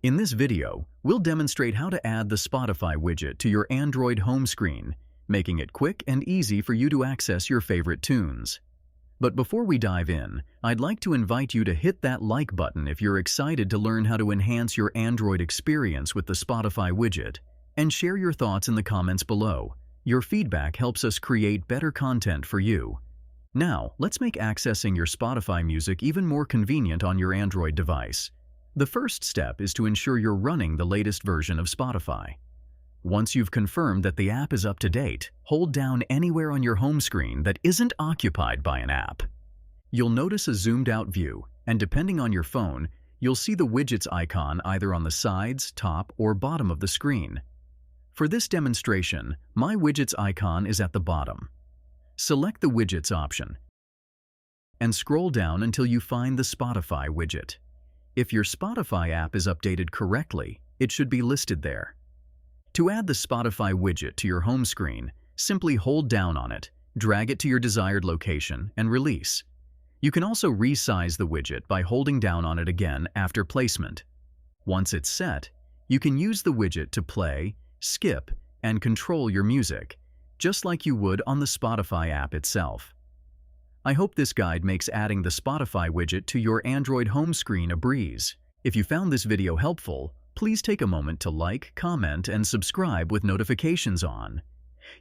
In this video, we'll demonstrate how to add the Spotify widget to your Android home screen, making it quick and easy for you to access your favorite tunes. But before we dive in, I'd like to invite you to hit that like button if you're excited to learn how to enhance your Android experience with the Spotify widget, and share your thoughts in the comments below. Your feedback helps us create better content for you. Now, let's make accessing your Spotify music even more convenient on your Android device. The first step is to ensure you're running the latest version of Spotify. Once you've confirmed that the app is up to date, hold down anywhere on your home screen that isn't occupied by an app. You'll notice a zoomed-out view, and depending on your phone, you'll see the widget's icon either on the sides, top, or bottom of the screen. For this demonstration, my widget's icon is at the bottom. Select the Widgets option and scroll down until you find the Spotify widget. If your Spotify app is updated correctly, it should be listed there. To add the Spotify widget to your home screen, simply hold down on it, drag it to your desired location, and release. You can also resize the widget by holding down on it again after placement. Once it's set, you can use the widget to play, skip, and control your music, just like you would on the Spotify app itself. I hope this guide makes adding the Spotify widget to your Android home screen a breeze. If you found this video helpful, please take a moment to like, comment, and subscribe with notifications on.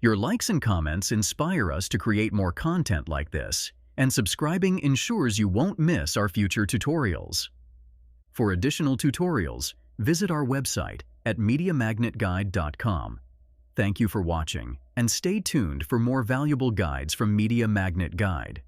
Your likes and comments inspire us to create more content like this, and subscribing ensures you won't miss our future tutorials. For additional tutorials, visit our website at MediaMagnetGuide.com. Thank you for watching, and stay tuned for more valuable guides from Media Magnet Guide.